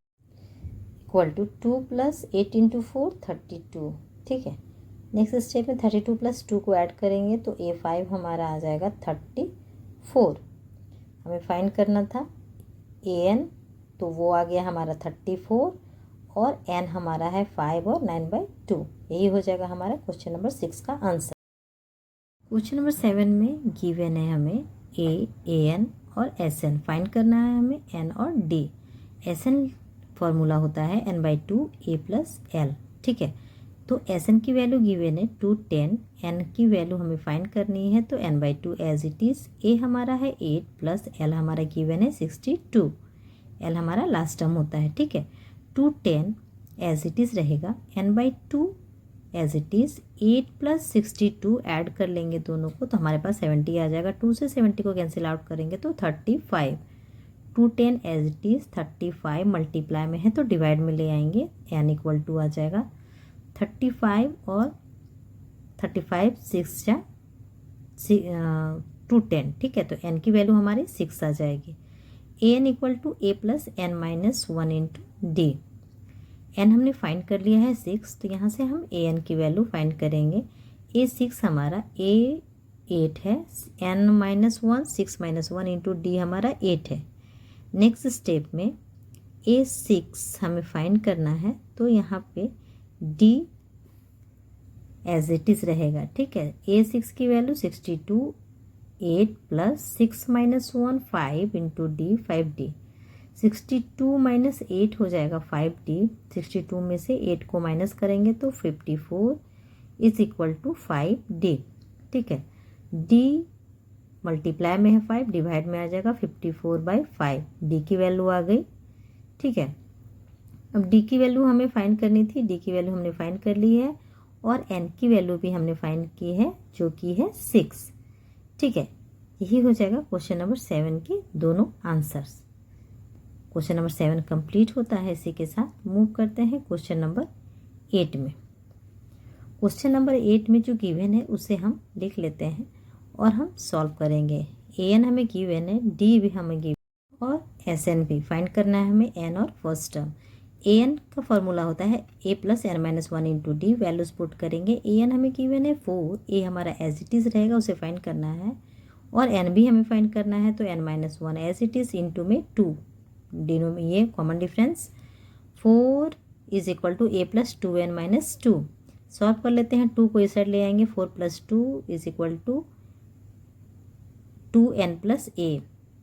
equal to 2 plus 8 into 4 32, ठीक है। नेक्स्ट स्टेप में 32 प्लस 2 को ऐड करेंगे तो a 5 हमारा आ जाएगा 34। हमें फाइंड करना था an, तो वो आ गया हमारा 34 और n हमारा है 5 और 9/2। यही हो जाएगा हमारा क्वेश्चन नंबर 6 का आंसर। क्वेश्चन नंबर 7 में गिवन है हमें an और sn फाइंड करना है हमें n और d। sn फॉर्मूला होता है n/2 a प्लस l, ठीक है। तो sn की वैल्यू गिवन है 210, n की वैल्यू हमें फाइंड करनी है तो n/2 as it is. a हमारा है 8 प्लस l हमारा गिवन है 62, l हमारा लास्ट टर्म होता है, ठीक है। 210 एज इट इज़ रहेगा, n/2 as it is, 8 plus 62 add कर लेंगे दोनों को तो हमारे पास 70 आ जाएगा। 2 से 70 को कैंसिल आउट करेंगे तो 35। 210 एज इट इज़, 35 मल्टीप्लाई में है तो डिवाइड में ले आएंगे, n इक्वल टू आ जाएगा 35 और 35 6 जा 210, ठीक है। तो n की वैल्यू हमारी 6 आ जाएगी। an equal to a plus n minus 1 into d. n हमने फाइंड कर लिया है 6, तो यहाँ से हम an की वैल्यू फाइंड करेंगे। a 6 हमारा, a 8 है, n minus 1 6 minus 1 into D हमारा 8 है। नेक्स्ट स्टेप में a 6 हमें फाइंड करना है तो यहाँ पे d एज इट इज़ रहेगा, ठीक है। a 6 की value 62, 8 plus 6 minus 1 5 into D 5d। 62 minus 8 हो जाएगा 5d। 62 में से 8 को माइनस करेंगे तो 54 इज इक्वल टू 5d, ठीक है। d मल्टीप्लाई में है 5, डिवाइड में आ जाएगा 54/5। d की वैल्यू आ गई, ठीक है। अब d की वैल्यू हमें फाइंड करनी थी, d की वैल्यू हमने फाइंड कर ली है और n की वैल्यू भी हमने फाइंड की है जो कि है 6, ठीक है। यही हो जाएगा क्वेश्चन नंबर 7 के दोनों आंसर्स। क्वेश्चन नंबर 7 कंप्लीट होता है। इसी के साथ मूव करते हैं क्वेश्चन नंबर 8 में। क्वेश्चन नंबर 8 में जो गिवन है उसे हम लिख लेते हैं और हम सॉल्व करेंगे। an हमें गिवन है, d भी हमें गिवन और sn भी फाइंड करना है हमें n और फर्स्ट टर्म। an का फॉर्मूला होता है a plus n minus 1 into D. Values put करेंगे। an हमें गिवन है 4, a हमारा एज इट इज़ रहेगा, उसे फाइंड करना है और n भी हमें फाइंड करना है तो n minus 1 as it is into में 2, डिनो में ये common difference 4 is equal to a plus 2n minus 2। Solve कर लेते हैं, 2 को इस साइड ले आएंगे, 4 plus 2 is equal to 2n plus a।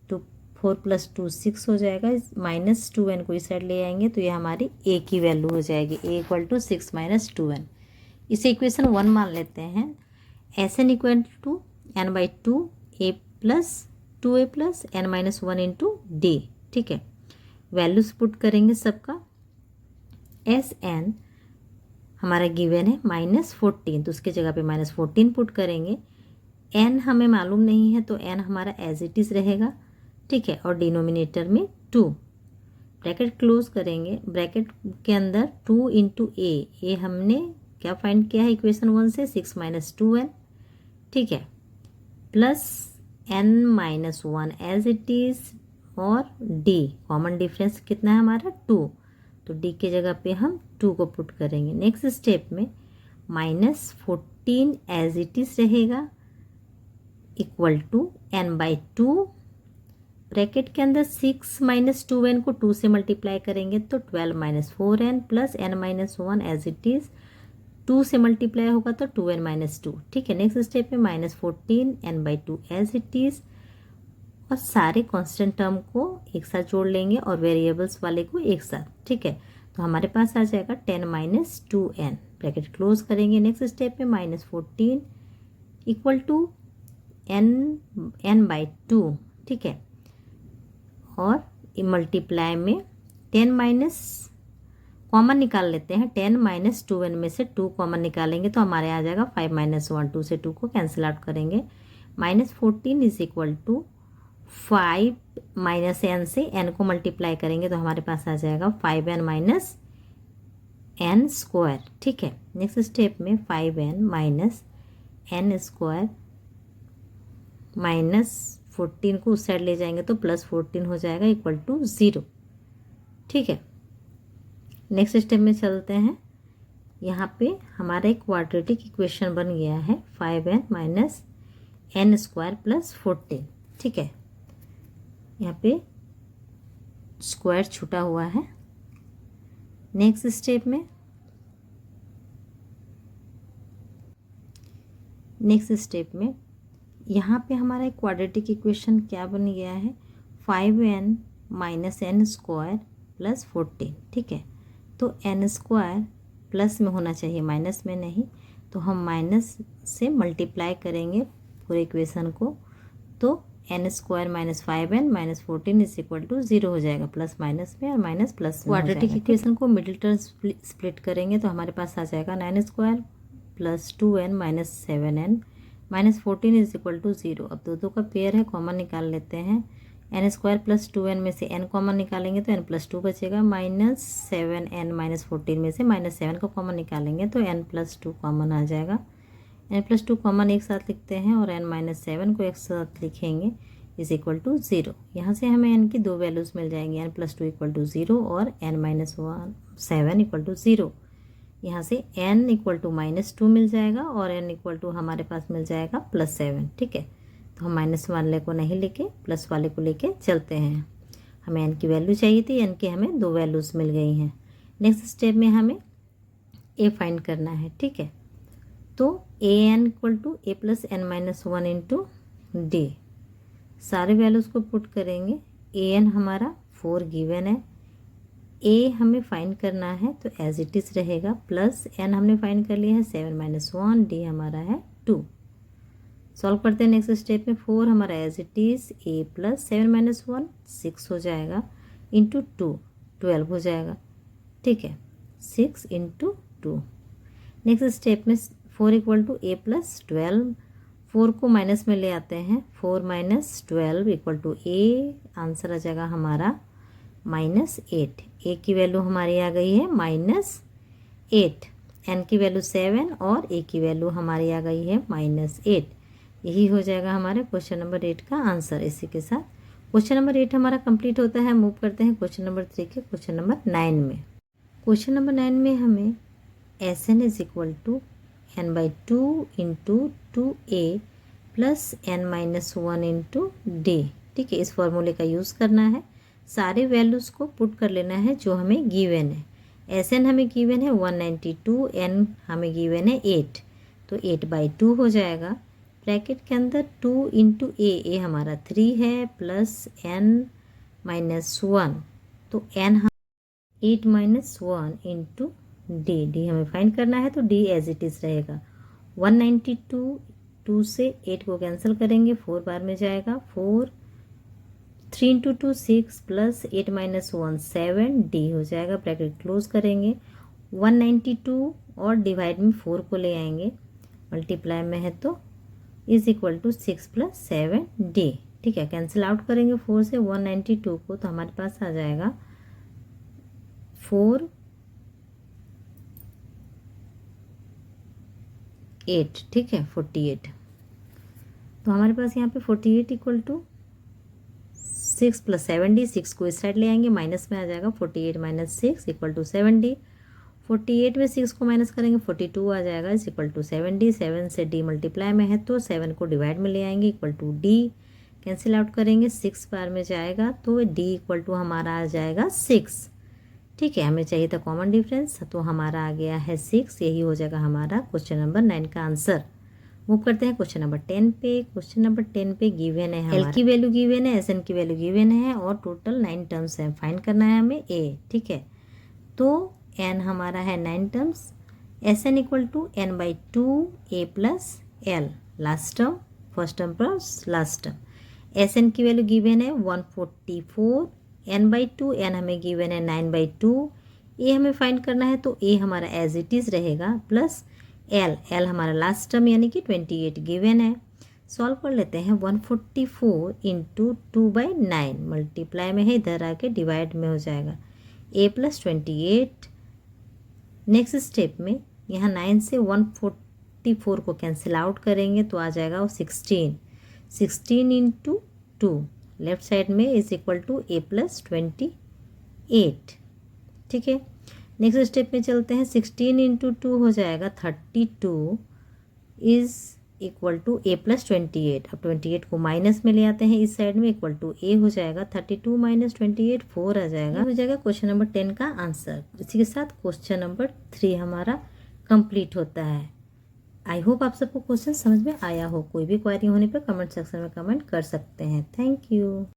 तो 4 + 2 6 हो जाएगा, -2n को इस साइड ले आएंगे तो ये हमारी a की वैल्यू हो जाएगी, a = 6 - 2n। इसे इक्वेशन 1 मान लेते हैं। Sn = n/2 a + 2a + n - 1 × d। ठीक है, वैल्यूज पुट करेंगे सबका। Sn हमारा गिवन है -14, तो उसके जगह पे -14 पुट करेंगे। n हमें मालूम नहीं है तो n हमारा एज इट इज़ रहेगा। ठीक है, और डिनोमिनेटर में 2, ब्रैकेट क्लोज करेंगे। ब्रैकेट के अंदर 2 × a हमने क्या फाइंड किया है इक्वेशन 1 से, 6 - 2n। ठीक है, plus n - 1 as it is, और d कॉमन डिफरेंस कितना है हमारा 2, तो d के जगह पे हम 2 को पुट करेंगे। नेक्स्ट स्टेप में -14 एज इट इज़ रहेगा, इक्वल टू n/2, ब्रैकेट के अंदर 6 - 2n को 2 से मल्टीप्लाई करेंगे तो 12 - 4n plus n - 1 as it is, 2 से मल्टीप्लाई होगा तो 2n - 2। ठीक है, नेक्स्ट स्टेप में -14 n/2 एज इट इज़, और सारे कांस्टेंट टर्म को एक साथ जोड़ लेंगे और वेरिएबल्स वाले को एक साथ। ठीक है, तो हमारे पास आ जाएगा 10 - 2n, ब्रैकेट क्लोज करेंगे। नेक्स्ट स्टेप में -14 इक्वल टू n/2। ठीक है, और मल्टीप्लाई में 10 कॉमन निकाल लेते हैं। 10 - 2n में से 2 कॉमन निकालेंगे तो हमारे आ जाएगा 5 - 1, 2 से 2 को कैंसिल आउट करेंगे। -14 = 5 - n से n को मल्टीप्लाई करेंगे तो हमारे पास आ जाएगा 5n - n²। ठीक है, नेक्स्ट स्टेप में 5n - n² -14 को उस साइड ले जाएंगे तो +14 हो जाएगा, इक्वल टू 0। ठीक है, नेक्स्ट स्टेप में चलते हैं। यहाँ पे हमारा एक क्वाड्रेटिक इक्वेशन बन गया है, 5n - n² + 14। ठीक है, यहाँ पे स्क्वायर छूटा हुआ है। नेक्स्ट स्टेप में यहाँ पे हमारा एक क्वाड्रेटिक इक्वेशन क्या बन गया है, 5n - n² + 14। ठीक है, तो n² प्लस में होना चाहिए, माइनस में नहीं, तो हम माइनस से मल्टीप्लाई करेंगे पूरे इक्वेशन को, तो n² - 5n - 14 = 0 हो जाएगा, प्लस माइनस में और माइनस प्लस में। क्वाड्रेटिक इक्वेशन को मिडिल टर्म स्प्लिट करेंगे तो हमारे पास आ जाएगा 9² + 2n - 7n - 14 = 0। अब दो का पेयर है, कॉमन निकाल लेते हैं। n² + 2n में से n कॉमन निकालेंगे तो n + 2 बचेगा, -7n - 14 में से -7 को कॉमन निकालेंगे तो n + 2 कॉमन आ जाएगा। n + 2 कॉमन एक साथ लिखते हैं और n - 7 को एक साथ लिखेंगे, = 0। यहाँ से हमें n की 2 वैल्यूज़ मिल जाएंगी, n + 2 = 0 और n - 7 = 0। यहाँ से n = -2 मिल जाएगा और n = हमारे पास मिल जाएगा +7। ठीक है, तो हम माइनस वाले को नहीं लेके प्लस वाले को लेके चलते हैं। हमें n की वैल्यू चाहिए थी, n की हमें 2 वैल्यूज़ मिल गई हैं। नेक्स्ट स्टेप में हमें a फाइंड करना है। ठीक है, तो an = a + n - 1 × d, सारे वैल्यूज़ को पुट करेंगे। an हमारा 4 गिवन है, a हमें फाइंड करना है तो एज इट इज़ रहेगा, प्लस n हमने फाइंड कर लिया है 7 - 1, d हमारा है 2। सॉल्व करते हैं नेक्स्ट स्टेप में। 4 हमारा एज इट इज़, a + 7 - 1 6 हो जाएगा, × 2 12 हो जाएगा। ठीक है, 6 × 2। नेक्स्ट स्टेप में 4 = a + 12, 4 को माइनस में ले आते हैं, 4 - 12 = a, आंसर आ जाएगा हमारा -8। a की वैल्यू हमारी आ गई है -8, n की वैल्यू 7 और a की वैल्यू हमारी आ गई है -8। यही हो जाएगा हमारे क्वेश्चन नंबर 8 का आंसर। इसी के साथ क्वेश्चन नंबर 8 हमारा कंप्लीट होता है। मूव करते हैं क्वेश्चन नंबर 3 के क्वेश्चन नंबर 9 में। क्वेश्चन नंबर 9 में हमें Sn = n/2 × 2a + n - 1 × d। ठीक है, इस फॉर्मूले का यूज़ करना है, सारे वैल्यूज़ को पुट कर लेना है जो हमें गिवन है। Sn हमें गिवन है 192, n हमें गिवन है 8, तो 8/2 हो जाएगा, ब्रैकेट के अंदर 2 इंटू ए हमारा 3 है प्लस n-1, तो n 8-1 इंटू डी हमें फाइंड करना है, तो डी एज इट इज़ रहेगा 192, 2 से 8 को कैंसिल करेंगे, 4 बार में जाएगा, 4 3 इंटू 2 6 प्लस 8-1 7, डी हो जाएगा, ब्रैकेट क्लोज करेंगे, 192 और डिवाइड में 4 को ले आएंगे, मल्टीप्लाई में है तो is equal to 6 plus 7 d. ठीक है, कैंसिल आउट करेंगे 4 से 192 को, तो हमारे पास आ जाएगा 4 8, ठीक है 48। तो हमारे पास यहाँ पे 48 इक्वल टू 6 प्लस 7D, 6 को इस साइड ले आएंगे, माइनस में आ जाएगा 48 माइनस 6 इक्वल टू 7D, 48 में 6 को माइनस करेंगे 42 आ जाएगा इज इक्वल टू 7D, 7 से D मल्टीप्लाई में है तो 7 को डिवाइड में ले आएंगे equal to D, cancel out करेंगे 6 बार में जाएगा तो D इक्वल टू हमारा आ जाएगा 6। ठीक है, हमें चाहिए था कॉमन डिफरेंस, तो हमारा आ गया है 6, यही हो जाएगा हमारा क्वेश्चन नंबर 9 का आंसर। मूव करते हैं क्वेश्चन नंबर 10 पे। क्वेश्चन नंबर 10 पे गिवन है हमारा L की वैल्यू गिवन है, SN की वैल्यू गिवन है और टोटल 9 टर्म्स है, फाइंड करना है हमें A। ठीक है, तो N हमारा है 9 terms, SN equal to n/2 A plus L, last term first term plus last term. SN की वैल्यू गिवन है 144, n/2 n हमें गिवन है 9/2, A हमें फाइंड करना है तो A हमारा एज इट इज़ रहेगा प्लस L हमारा लास्ट टर्म यानी कि 28 गिवन है। सॉल्व कर लेते हैं, 144 इंटू 2/9 मल्टीप्लाई में है, इधर आके डिवाइड में हो जाएगा A प्लस 28। नेक्स्ट स्टेप में यहाँ 9 से 144 को कैंसिल आउट करेंगे तो आ जाएगा वो 16 इंटू 2 लेफ्ट साइड में is equal to A plus 28। ठीक है, नेक्स्ट स्टेप में चलते हैं, 16 इंटू 2 हो जाएगा 32 is equal to A plus 28। अब 28 को माइनस में ले आते हैं इस साइड में, इक्वल टू A हो जाएगा 32 माइनस 28 4 आ जाएगा, हो जाएगा क्वेश्चन नंबर 10 का आंसर। इसी के साथ क्वेश्चन नंबर 3 हमारा कंप्लीट होता है। आई होप आप सबको क्वेश्चन समझ में आया हो। कोई भी क्वेरी होने पर कमेंट सेक्शन में कमेंट कर सकते हैं। Thank you.